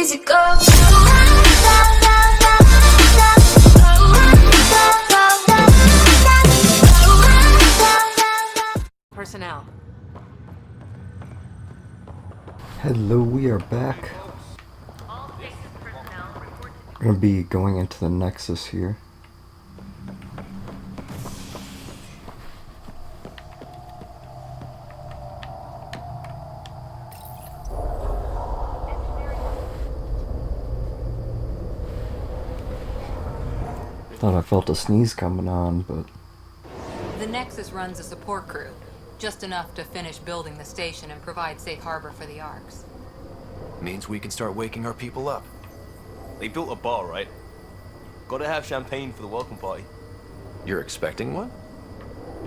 easy go. Personnel. Hello, we are back. We're gonna be going into the Nexus here. Thought I felt a sneeze coming on, but... The Nexus runs a support crew. Just enough to finish building the station and provide safe harbor for the Arks. Means we can start waking our people up. They built a bar, right? Gotta have champagne for the welcome party. You're expecting one?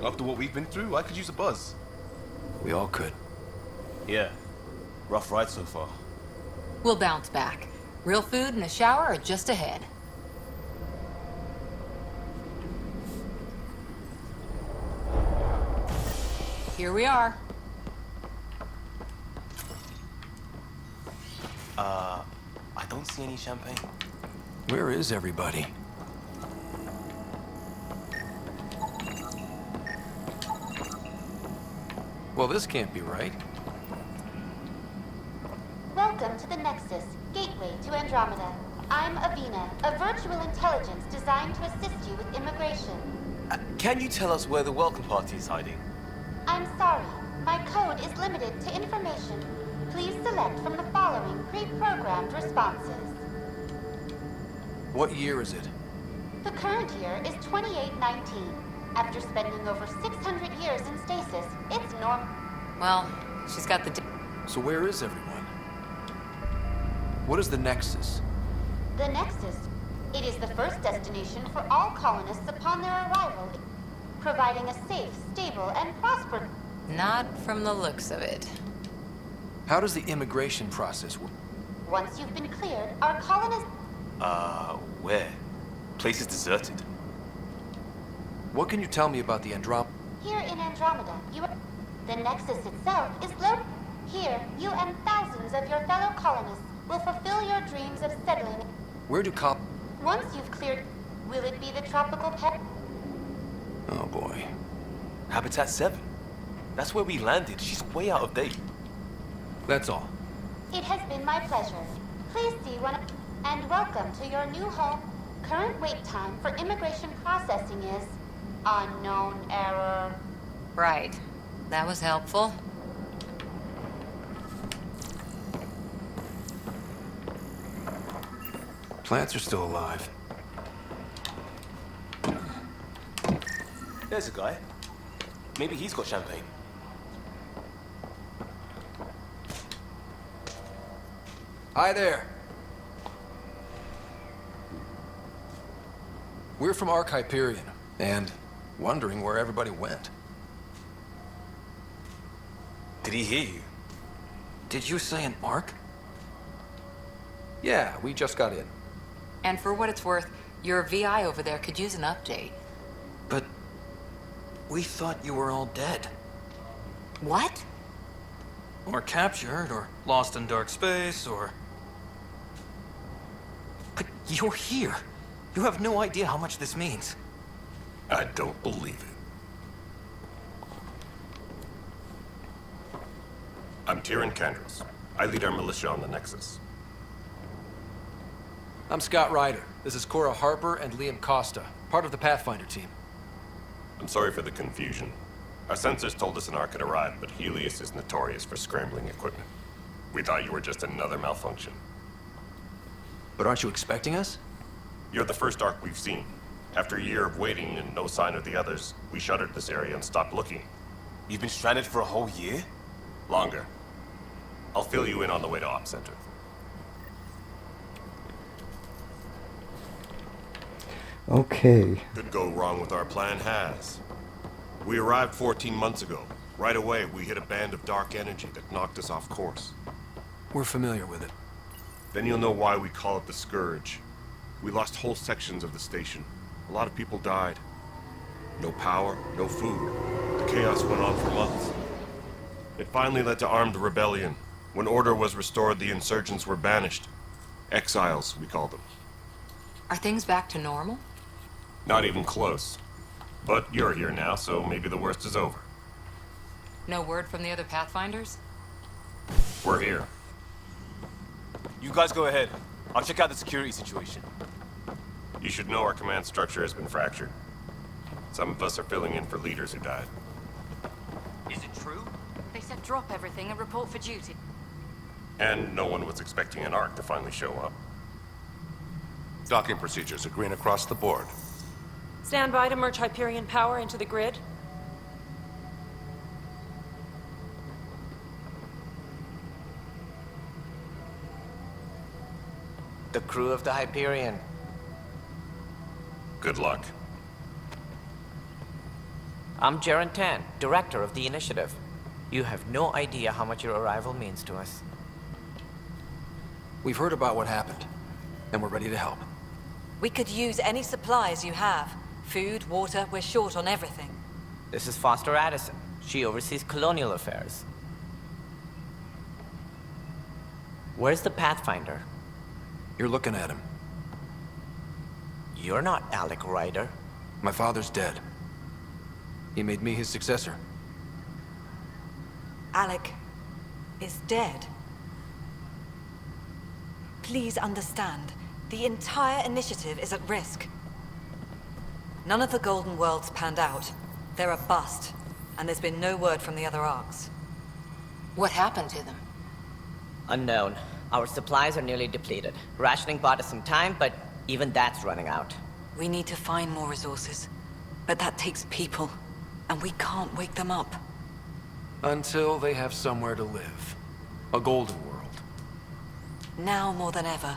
After what we've been through, I could use a buzz. We all could. Yeah. Rough ride so far. We'll bounce back. Real food and a shower are just ahead. Here we are. I don't see any champagne. Where is everybody? Well, this can't be right. Welcome to the Nexus, gateway to Andromeda. I'm Avina, a virtual intelligence designed to assist you with immigration. Can you tell us where the welcome party is hiding? I'm sorry, my code is limited to information. Please select from the following pre-programmed responses. What year is it? The current year is 2819. After spending over 600 years in stasis, it's normal. Well, she's got the... So where is everyone? What is the Nexus? The Nexus. It is the first destination for all colonists upon their arrival, providing a safe, stable, and prosperous... Not from the looks of it. How does the immigration process work? Once you've been cleared, our colonists... Where? Place is deserted. What can you tell me about the Andromeda? Here in Andromeda, the Nexus itself is located. Here, you and thousands of your fellow colonists will fulfill your dreams of settling. Where do Once you've cleared, will it be the tropical pet? Oh boy. Habitat 7. That's where we landed. She's way out of date. That's all. It has been my pleasure. Please see one and welcome to your new home. Current wait time for immigration processing is unknown error. Right. That was helpful. Plants are still alive. There's a guy. Maybe he's got champagne. Hi there. We're from Ark Hyperion, and wondering where everybody went. Did he hear you? Did you say an Ark? Yeah, we just got in. And for what it's worth, your VI over there could use an update. But we thought you were all dead. What? Or captured, or lost in dark space, or... But you're here. You have no idea how much this means. I don't believe it. I'm Tyrion Candros. I lead our militia on the Nexus. I'm Scott Ryder. This is Cora Harper and Liam Costa, part of the Pathfinder team. I'm sorry for the confusion. Our sensors told us an Ark had arrived, but Helios is notorious for scrambling equipment. We thought you were just another malfunction. But aren't you expecting us? You're the first Ark we've seen. After a year of waiting and no sign of the others, we shuttered this area and stopped looking. You've been stranded for a whole year? Longer. I'll fill you in on the way to Op Center. Okay. Could go wrong with our plan has. We arrived 14 months ago. Right away, we hit a band of dark energy that knocked us off course. We're familiar with it. Then you'll know why we call it the Scourge. We lost whole sections of the station. A lot of people died. No power, no food. The chaos went on for months. It finally led to armed rebellion. When order was restored, the insurgents were banished. Exiles, we call them. Are things back to normal? Not even close. But you're here now, so maybe the worst is over. No word from the other Pathfinders? We're here. You guys go ahead. I'll check out the security situation. You should know our command structure has been fractured. Some of us are filling in for leaders who died. Is it true? They said drop everything and report for duty. And no one was expecting an Ark to finally show up. Docking procedures are green across the board. Stand by to merge Hyperion power into the grid. The crew of the Hyperion. Good luck. I'm Jaren Tan, director of the initiative. You have no idea how much your arrival means to us. We've heard about what happened, and we're ready to help. We could use any supplies you have. Food, water, we're short on everything. This is Foster Addison. She oversees colonial affairs. Where's the Pathfinder? You're looking at him. You're not Alec Ryder. My father's dead. He made me his successor. Alec is dead. Please understand, the entire initiative is at risk. None of the Golden Worlds panned out. They're a bust, and there's been no word from the other arcs. What happened to them? Unknown. Our supplies are nearly depleted. Rationing bought us some time, but even that's running out. We need to find more resources, but that takes people, and we can't wake them up. Until they have somewhere to live. A golden world. Now more than ever,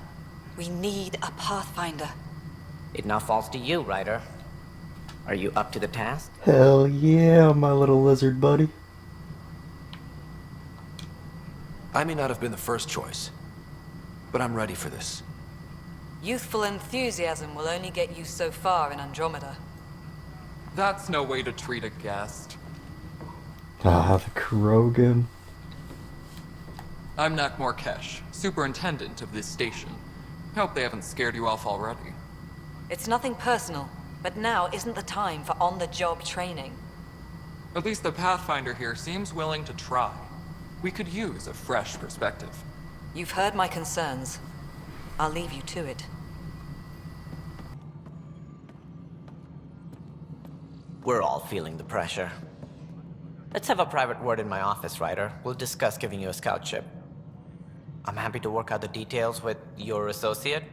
we need a Pathfinder. It now falls to you, Ryder. Are you up to the task? Hell yeah, my little lizard buddy. I may not have been the first choice, but I'm ready for this. Youthful enthusiasm will only get you so far in Andromeda. That's no way to treat a guest. Ah, the Krogan. I'm Nak Morkesh, superintendent of this station. Hope they haven't scared you off already. It's nothing personal, but now isn't the time for on-the-job training. At least the Pathfinder here seems willing to try. We could use a fresh perspective. You've heard my concerns. I'll leave you to it. We're all feeling the pressure. Let's have a private word in my office, Ryder. We'll discuss giving you a scout ship. I'm happy to work out the details with your associate.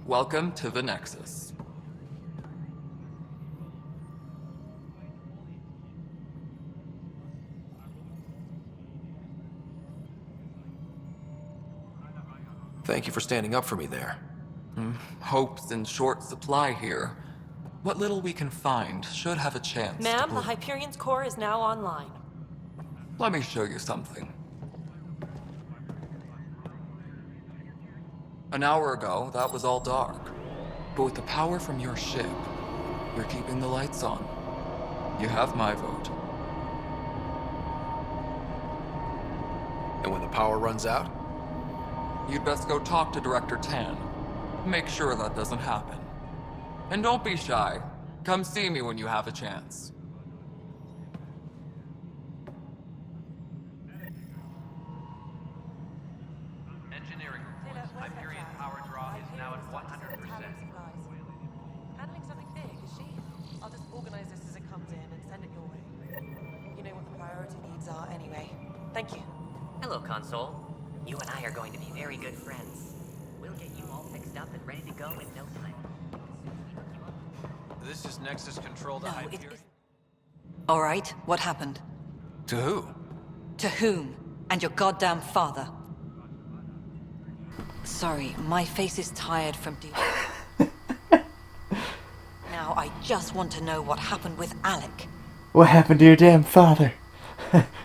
Welcome to the Nexus. Thank you for standing up for me there. Hope's in short supply here. What little we can find should have a chance to Ma'am, the bloom. Hyperion's core is now online. Let me show you something. An hour ago, that was all dark. But with the power from your ship, you're keeping the lights on. You have my vote. And when the power runs out? You'd best go talk to Director Tan. Make sure that doesn't happen. And don't be shy. Come see me when you have a chance. Engineering reports. Hyperion power draw is now at 100%. Handling something big, is she? I'll just organize this as it comes in and send it your way. You know what the priority needs are anyway. Thank you. Hello, Console. You and I are going to be very good friends. We'll get you all fixed up and ready to go in no time. This is Nexus control to Hyperion. All right, what happened? To who? To whom? And your goddamn father. Sorry, my face is tired from deep. Now I just want to know what happened with Alec. What happened to your damn father?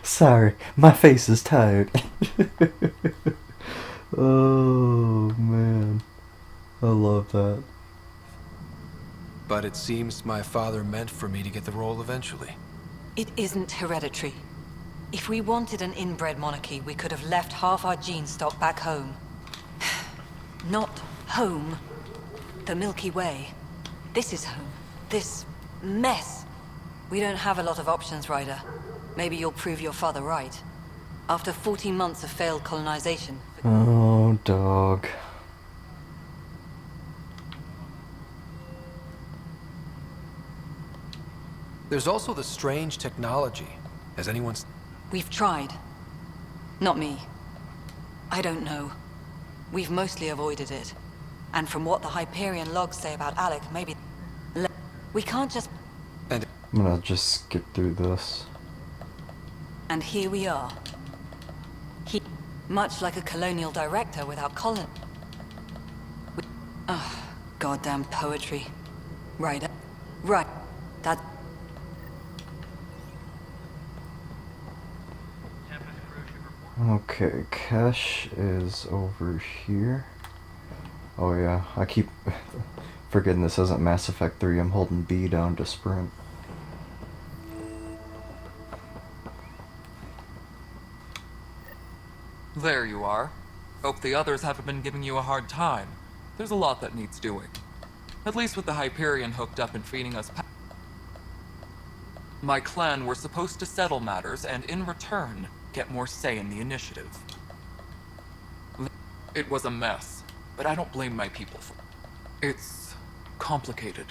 Sorry, my face is tired. Oh, man. I love that. But it seems my father meant for me to get the role eventually. It isn't hereditary. If we wanted an inbred monarchy, we could have left half our gene stock back home. Not home. The Milky Way. This is home. This mess. We don't have a lot of options, Ryder. Maybe you'll prove your father right. After 14 months of failed colonization. Oh, dog. There's also the strange technology. Has anyone... We've tried. Not me. I don't know. We've mostly avoided it. And from what the Hyperion logs say about Alec, maybe... We can't just... And I'm gonna just skip through this. And here we are. He... Much like a colonial director without colon... Ugh, goddamn poetry. Right. Right. That... Okay, Kesh is over here. Oh yeah, I keep forgetting this isn't Mass Effect 3. I'm holding B down to sprint. There you are. Hope the others haven't been giving you a hard time. There's a lot that needs doing. At least with the Hyperion hooked up and feeding us my clan were supposed to settle matters and, in return, get more say in the initiative. It was a mess, but I don't blame my people for it. It's complicated.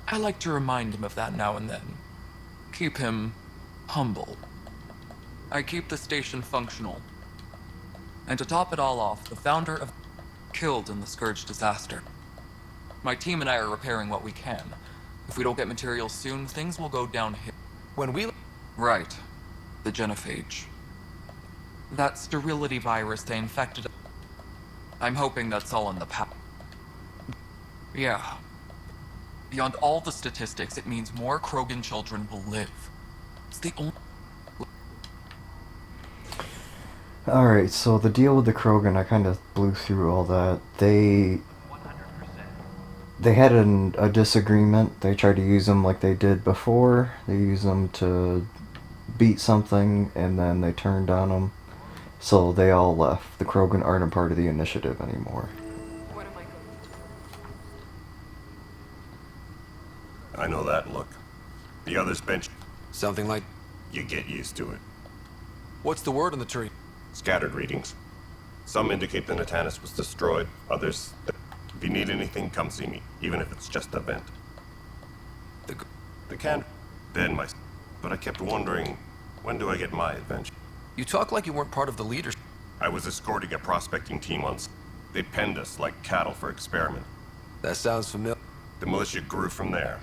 I like to remind him of that now and then. Keep him humble. I keep the station functional. And to top it all off, the founder of killed in the Scourge disaster. My team and I are repairing what we can. If we don't get materials soon, things will go downhill. when we... Right. The genophage. That sterility virus they infected... I'm hoping that's all in the past. Yeah. Beyond all the statistics, it means more Krogan children will live. It's the only... Alright, so the deal with the Krogan, I kind of blew through all that. They had a disagreement. They tried to use them like they did before. They used them to beat something, and then they turned on them. So they all left. The Krogan aren't a part of the initiative anymore. I know that look. The others bench. Something like... You get used to it. What's the word on the tree? Scattered readings. Some indicate the Natanus was destroyed. Others... If you need anything, come see me, even if it's just a vent. The can... Then my... But I kept wondering, when do I get my adventure? You talk like you weren't part of the leadership. I was escorting a prospecting team on... They penned us like cattle for experiment. That sounds familiar. The militia grew from there.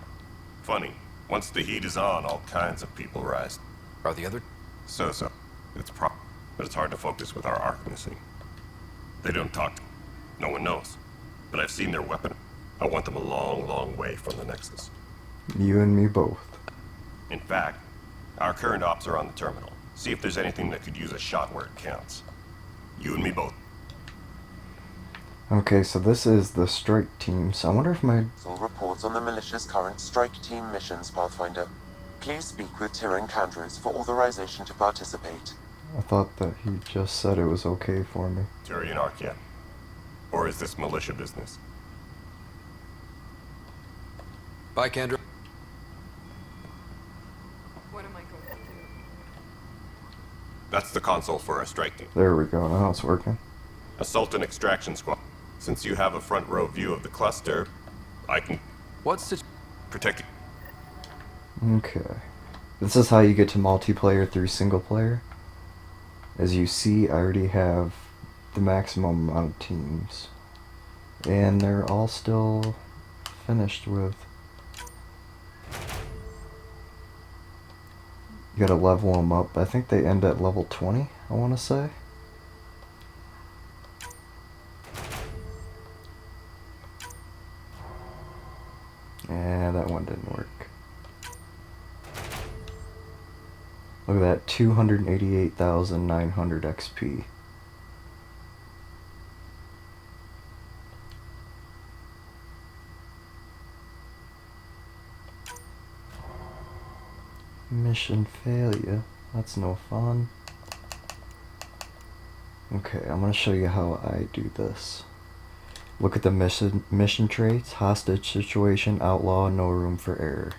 Funny, once the heat is on, all kinds of people rise. Are the other... So. It's but it's hard to focus with our arc missing. They don't talk. No one knows. But I've seen their weapon. I want them a long, long way from the Nexus. You and me both. In fact, our current ops are on the terminal. See if there's anything that could use a shot where it counts. You and me both. Okay, so this is the strike team, so I wonder if my... All reports on the militia's current strike team missions, Pathfinder. Please speak with Tyrion Candrus for authorization to participate. I thought that he just said it was okay for me. Tyrion Arquette. Or is this militia business? Bye, Kendra. What am I going to do? That's the console for our strike team. There we go, now it's working. Assault and extraction squad. Since you have a front row view of the cluster, I can... What's the... Protect it. Okay. This is how you get to multiplayer through single player. As you see, I already have the maximum amount of teams. And they're all still finished with. You gotta level them up. I think they end at level 20, I wanna say. And that one didn't work. Look at that, 288,900 XP. Mission failure. That's no fun. Okay, I'm gonna show you how I do this. Look at the mission traits: hostage situation, outlaw, no room for error.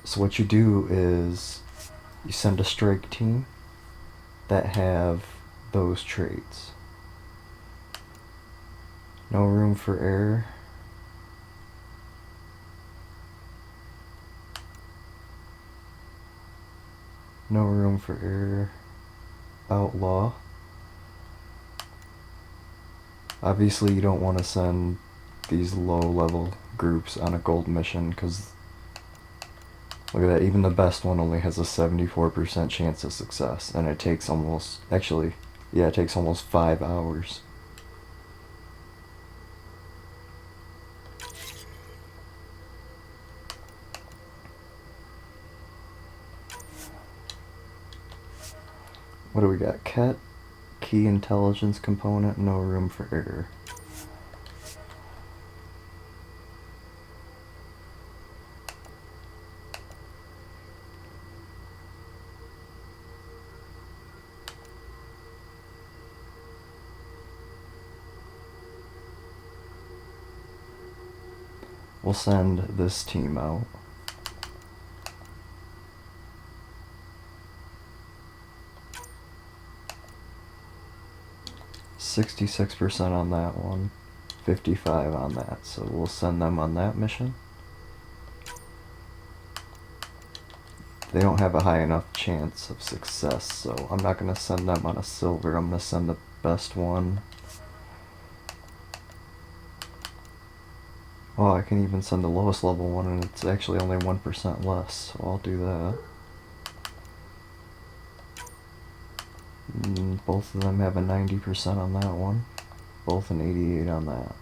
So what you do is you send a strike team that have those traits. No room for error. No room for error. Outlaw. Obviously you don't want to send these low level groups on a gold mission, because look at that, even the best one only has a 74% chance of success, and it takes almost, actually, yeah, it takes almost 5 hours. What do we got? Ket, key intelligence component, no room for error. We'll send this team out. $66% on that one, 55 on that, so we'll send them on that mission. They don't have a high enough chance of success, so I'm not going to send them on a silver. I'm going to send the best one. Oh, I can even send the lowest level one, and it's actually only 1% less, so I'll do that. Both of them have a 90% on that one. Both an 88 on that.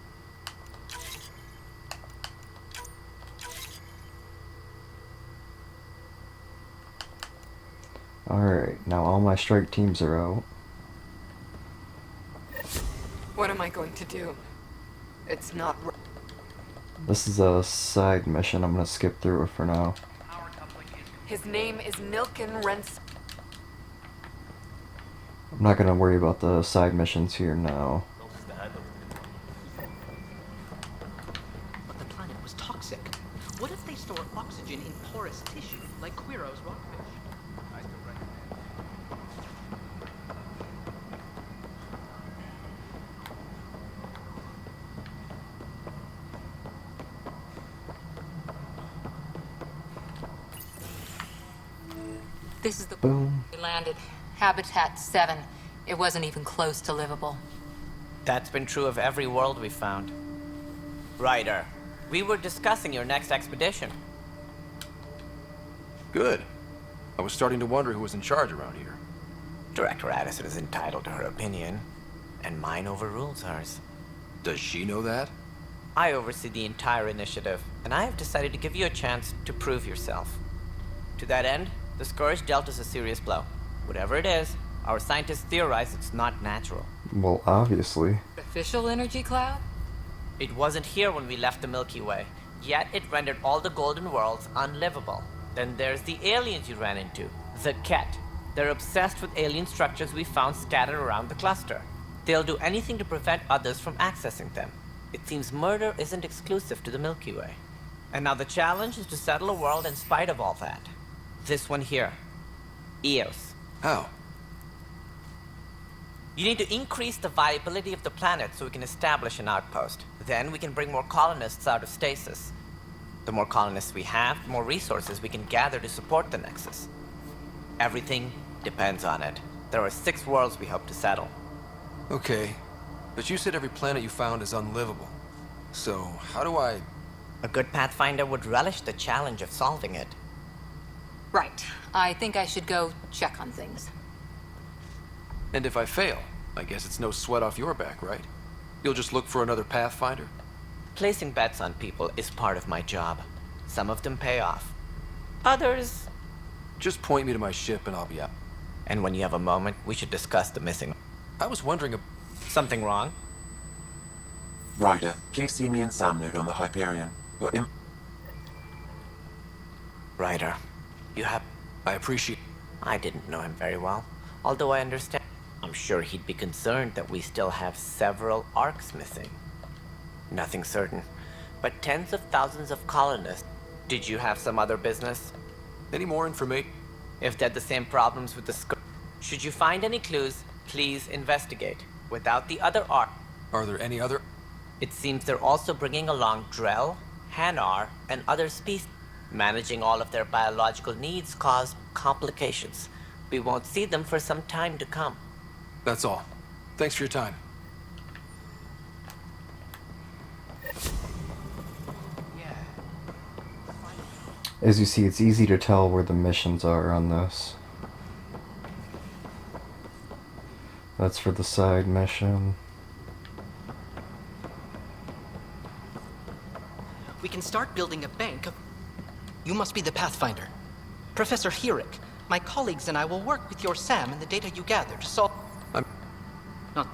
Alright, now all my strike teams are out. What am I going to do? It's not... This is a side mission. I'm gonna skip through it for now. His name is Milken Rents... I'm not gonna worry about the side missions here now. But the planet was toxic. What if they store oxygen in porous tissue, like Quiro's rockfish? This is the Boom. we landed. Habitat 7. It wasn't even close to livable. That's been true of every world we found. Ryder, we were discussing your next expedition. Good. I was starting to wonder who was in charge around here. Director Addison is entitled to her opinion, and mine overrules hers. Does she know that? I oversee the entire initiative, and I have decided to give you a chance to prove yourself. To that end, the Scourge dealt us a serious blow. Whatever it is, our scientists theorize it's not natural. Well, obviously. Official energy cloud? It wasn't here when we left the Milky Way, yet it rendered all the golden worlds unlivable. Then there's the aliens you ran into, the Ket. They're obsessed with alien structures we found scattered around the cluster. They'll do anything to prevent others from accessing them. It seems murder isn't exclusive to the Milky Way. And now the challenge is to settle a world in spite of all that. This one here. Eos. How? You need to increase the viability of the planet so we can establish an outpost. Then we can bring more colonists out of stasis. The more colonists we have, the more resources we can gather to support the Nexus. Everything depends on it. There are 6 worlds we hope to settle. Okay, but you said every planet you found is unlivable. So, how do I... A good Pathfinder would relish the challenge of solving it. Right. I think I should go check on things. And if I fail, I guess it's no sweat off your back, right? You'll just look for another Pathfinder? Placing bets on people is part of my job. Some of them pay off. Others... Just point me to my ship and I'll be out. And when you have a moment, we should discuss the missing... I was wondering... Something wrong? Ryder, please see me and Sam node on the Hyperion. Ryder, You have... I appreciate... I didn't know him very well, although I understand. I'm sure he'd be concerned that we still have several arcs missing. Nothing certain, but tens of thousands of colonists. Did you have some other business? Any more information? If they had the same problems with the Scourge, should you find any clues, please investigate. Without the other arc... Are there any other... It seems they're also bringing along Drell, Hanar, and other species. Managing all of their biological needs caused complications. We won't see them for some time to come. That's all. Thanks for your time. As you see, it's easy to tell where the missions are on this. That's for the side mission. We can start building a bank of... You must be the Pathfinder. Professor Herrick, my colleagues and I will work with your SAM and the data you gather to solve... Not...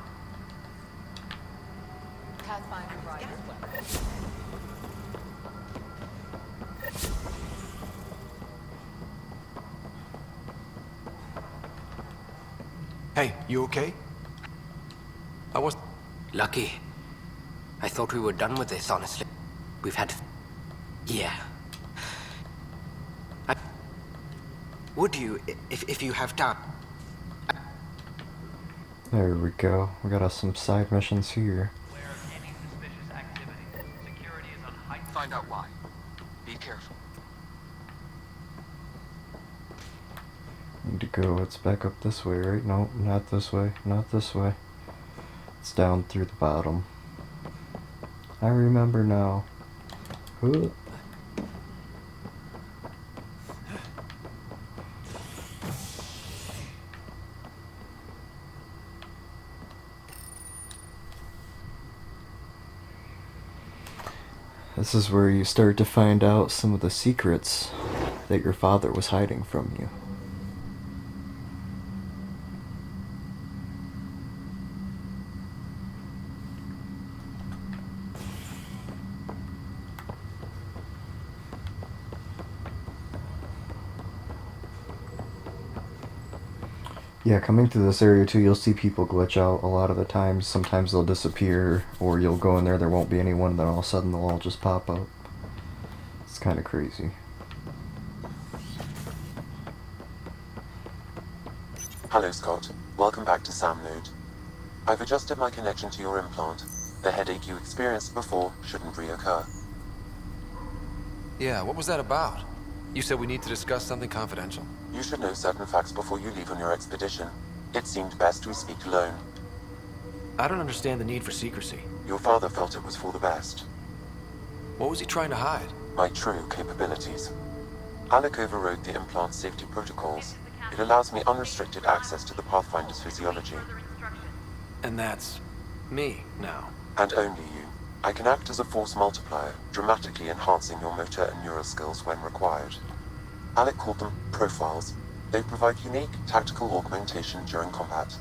Pathfinder right. Hey, you okay? I was... Lucky. I thought we were done with this, honestly. We've had... Yeah. Would you, if you have time? There we go. We got us some side missions here. Find out why. Be careful. Need to go. It's back up this way, right? No, not this way. Not this way. It's down through the bottom. I remember now. Ooh. This is where you start to find out some of the secrets that your father was hiding from you. Yeah, coming through this area too, you'll see people glitch out a lot of the times. Sometimes they'll disappear, or you'll go in there won't be anyone, then all of a sudden they'll all just pop up. It's kind of crazy. Hello, Scott. Welcome back to SAM Node. I've adjusted my connection to your implant. The headache you experienced before shouldn't reoccur. Yeah, what was that about? You said we need to discuss something confidential. You should know certain facts before you leave on your expedition. It seemed best we speak alone. I don't understand the need for secrecy. Your father felt it was for the best. What was he trying to hide? My true capabilities. Alec overrode the implant's safety protocols. It allows me unrestricted access to the Pathfinder's physiology. And that's... me, now. And only you. I can act as a force multiplier, dramatically enhancing your motor and neural skills when required. Alec called them profiles. They provide unique tactical augmentation during combat.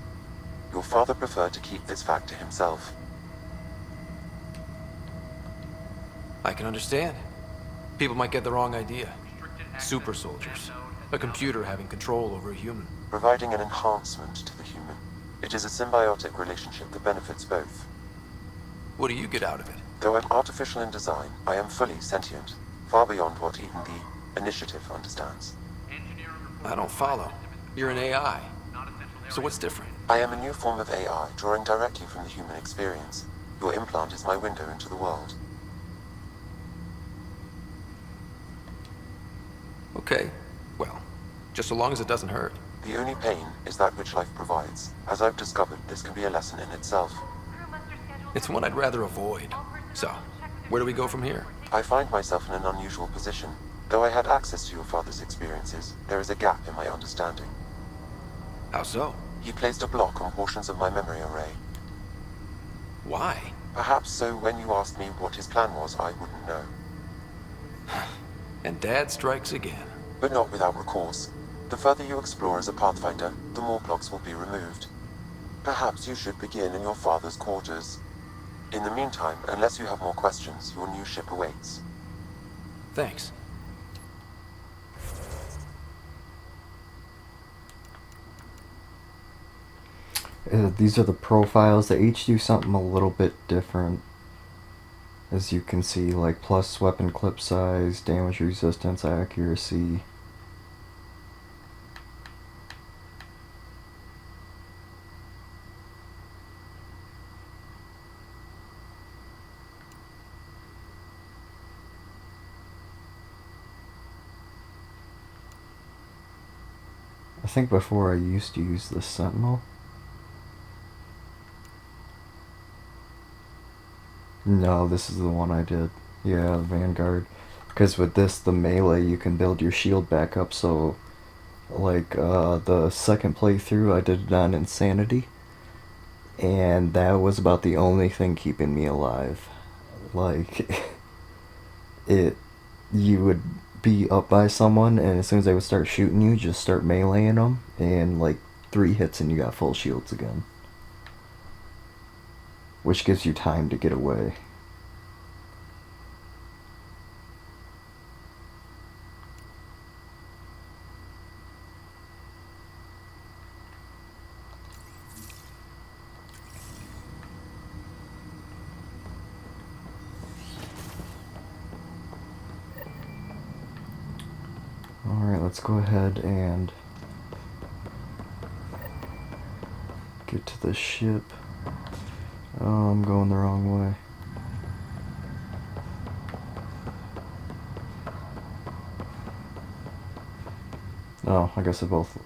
Your father preferred to keep this fact to himself. I can understand. People might get the wrong idea. Super soldiers. A computer having control over a human. Providing an enhancement to the human. It is a symbiotic relationship that benefits both. What do you get out of it? Though I'm artificial in design, I am fully sentient, far beyond what even the Initiative understands. I don't follow. You're an AI. So what's different? I am a new form of AI, drawing directly from the human experience. Your implant is my window into the world. Okay. Well, just so long as it doesn't hurt. The only pain is that which life provides. As I've discovered, this can be a lesson in itself. It's one I'd rather avoid. So, where do we go from here? I find myself in an unusual position. Though I had access to your father's experiences, there is a gap in my understanding. How so? He placed a block on portions of my memory array. Why? Perhaps so when you asked me what his plan was, I wouldn't know. And Dad strikes again. But not without recourse. The further you explore as a Pathfinder, the more blocks will be removed. Perhaps you should begin in your father's quarters. In the meantime, unless you have more questions, your new ship awaits. Thanks. These are the profiles. They each do something a little bit different. As you can see, like plus weapon clip size, damage resistance, accuracy. I think before I used to use the Sentinel. No, this is the one I did. Yeah, Vanguard. Because with this, the melee, you can build your shield back up, so... Like, the second playthrough, I did it on Insanity. And that was about the only thing keeping me alive. Like... You would be up by someone, and as soon as they would start shooting you, just start meleeing them, and like 3 hits and you got full shields again. Which gives you time to get away. Alright, let's go ahead and get to the ship. Oh, I'm going the wrong way. Oh, I guess I both...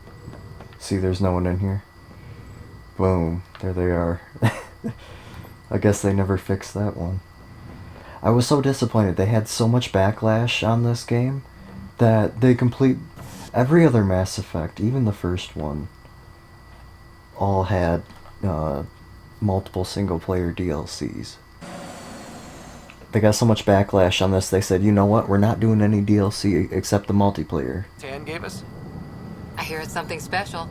See, there's no one in here. Boom. There they are. I guess they never fixed that one. I was so disappointed. They had so much backlash on this game that they complete... Every other Mass Effect, even the first one, all had multiple single-player DLCs. They got so much backlash on this, they said, you know what, we're not doing any DLC except the multiplayer. Tan gave us? I hear it's something special.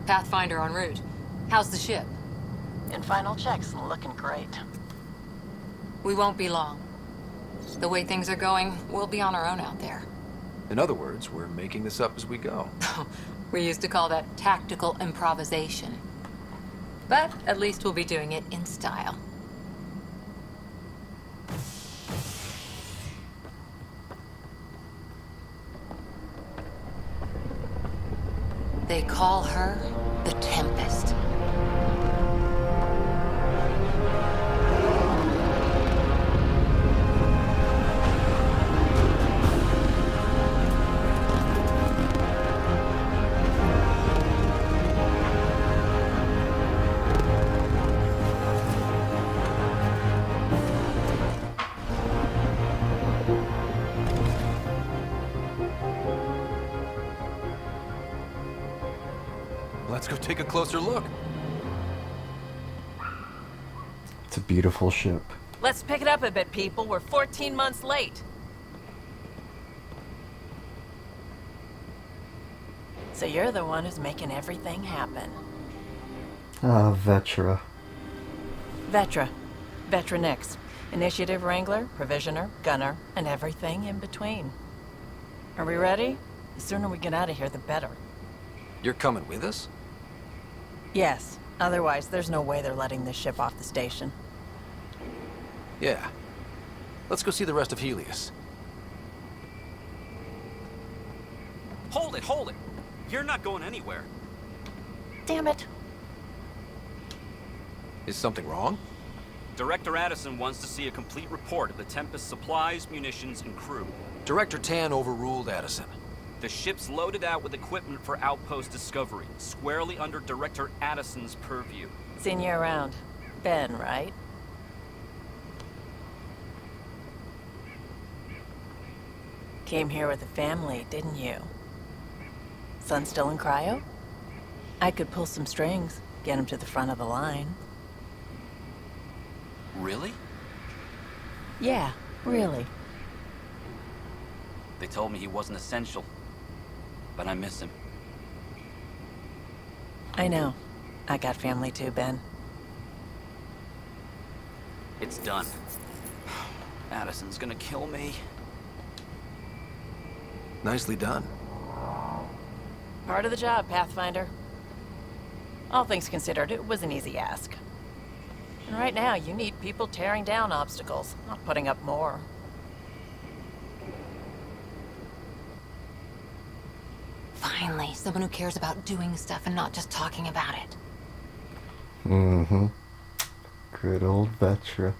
Pathfinder en route. How's the ship? In final checks, looking great. We won't be long. The way things are going, we'll be on our own out there. In other words, we're making this up as we go. We used to call that tactical improvisation. But at least we'll be doing it in style. They call her the Tempest. Let's go take a closer look. It's a beautiful ship. Let's pick it up a bit, people. We're 14 months late. So you're the one who's making everything happen. Ah, Vetra. Vetra. Vetra Nix. Initiative Wrangler, Provisioner, Gunner, and everything in between. Are we ready? The sooner we get out of here, the better. You're coming with us? Yes. Otherwise, there's no way they're letting this ship off the station. Yeah. Let's go see the rest of Helios. Hold it, hold it! You're not going anywhere. Damn it. Is something wrong? Director Addison wants to see a complete report of the Tempest's supplies, munitions, and crew. Director Tan overruled Addison. The ship's loaded out with equipment for outpost discovery, squarely under Director Addison's purview. Seen you around. Ben, right? Came here with a family, didn't you? Son still in cryo? I could pull some strings, get him to the front of the line. Really? Yeah, really. They told me he wasn't essential, but I miss him. I know. I got family too, Ben. It's done. Addison's gonna kill me. Nicely done. Part of the job, Pathfinder. All things considered, it was an easy ask. And right now, you need people tearing down obstacles, not putting up more. Finally, someone who cares about doing stuff and not just talking about it. Mm-hmm. Good old Vetra.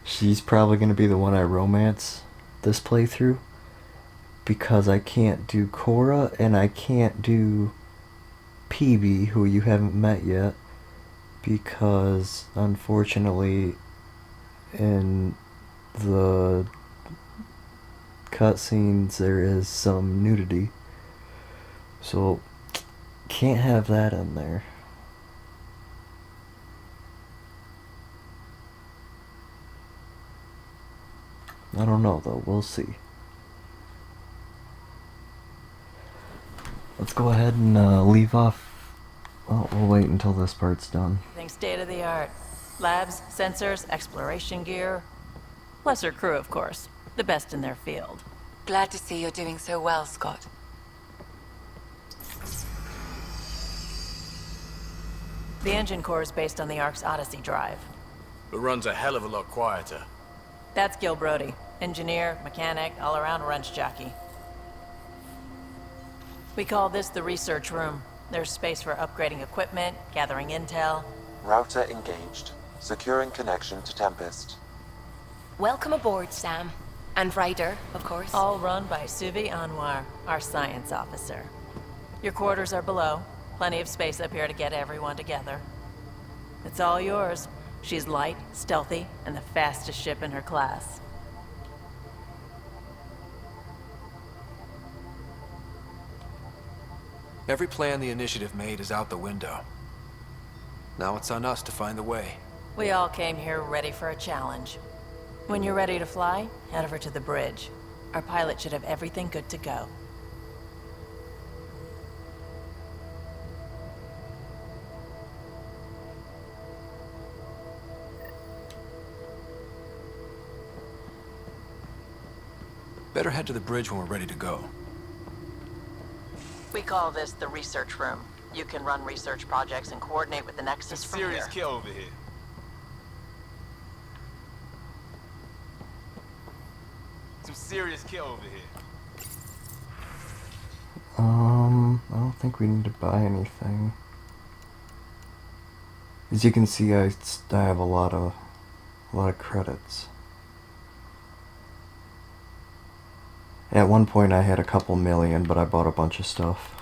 She's probably going to be the one I romance this playthrough, because I can't do Cora and I can't do Peebee, who you haven't met yet, because unfortunately in the cutscenes there is some nudity, so can't have that in there. I don't know though, we'll see. Let's go ahead and leave off. Well, we'll wait until this part's done. Everything's state of the art. Labs, sensors, exploration gear. Plus her crew, of course. The best in their field. Glad to see you're doing so well, Scott. The engine core is based on the Ark's Odyssey drive. It runs a hell of a lot quieter. That's Gil Brody. Engineer, mechanic, all-around wrench jockey. We call this the research room. There's space for upgrading equipment, gathering intel. Router engaged. Securing connection to Tempest. Welcome aboard, Sam. And Ryder, of course. All run by Suvi Anwar, our science officer. Your quarters are below. Plenty of space up here to get everyone together. It's all yours. She's light, stealthy, and the fastest ship in her class. Every plan the Initiative made is out the window. Now it's on us to find the way. We all came here ready for a challenge. When you're ready to fly, head over to the bridge. Our pilot should have everything good to go. Better head to the bridge when we're ready to go. We call this the research room. You can run research projects and coordinate with the Nexus from here. Serious kill over here. Some serious kill over here. I don't think we need to buy anything. As you can see, I have a lot of credits. At one point I had a couple million, but I bought a bunch of stuff.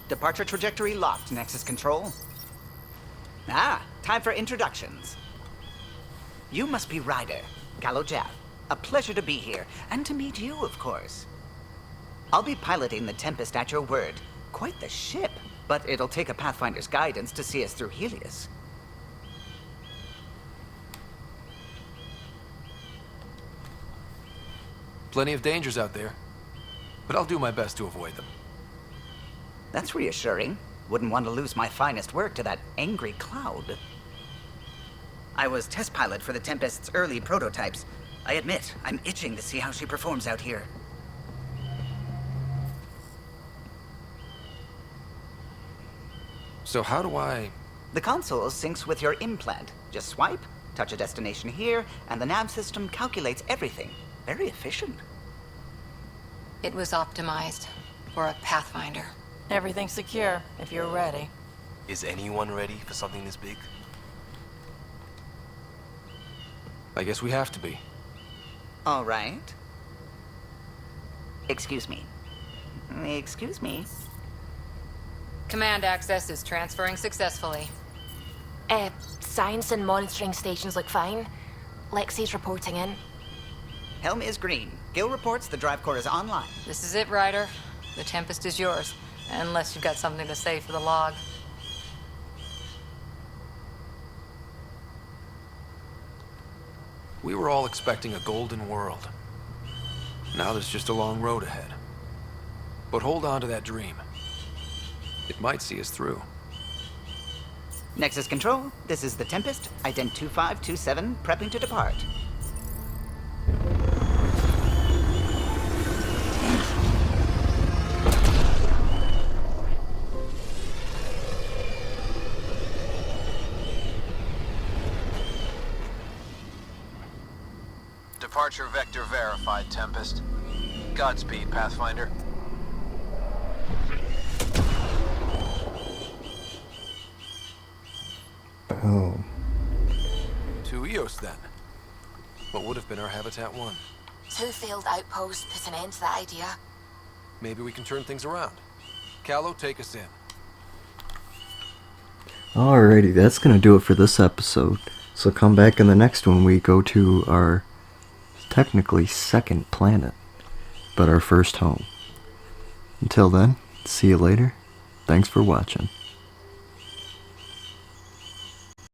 Departure trajectory locked, Nexus Control. Ah, time for introductions. You must be Ryder, Gallo Jaff. A pleasure to be here, and to meet you, of course. I'll be piloting the Tempest at your word. Quite the ship, but it'll take a Pathfinder's guidance to see us through Helios. Plenty of dangers out there, but I'll do my best to avoid them. That's reassuring. Wouldn't want to lose my finest work to that angry cloud. I was test pilot for the Tempest's early prototypes. I admit, I'm itching to see how she performs out here. So how do I... The console syncs with your implant. Just swipe, touch a destination here, and the nav system calculates everything. Very efficient. It was optimized for a Pathfinder. Everything's secure, if you're ready. Is anyone ready for something this big? I guess we have to be. All right. Excuse me. Excuse me. Command access is transferring successfully. Science and monitoring stations look fine. Lexi's reporting in. Helm is green. Gil reports the drive core is online. This is it, Ryder. The Tempest is yours. Unless you've got something to say for the log. We were all expecting a golden world. Now there's just a long road ahead. But hold on to that dream. It might see us through. Nexus Control, this is the Tempest, ident 2527, prepping to depart. Departure vector verified, Tempest. Godspeed, Pathfinder. Boom. 2 EOS then. What would have been our Habitat 1? 2 failed outposts put an end to that idea. Maybe we can turn things around. Callow, take us in. Alrighty, that's gonna do it for this episode. So come back in the next one. We go to our technically second planet, but our first home. Until then, see you later. Thanks for watching.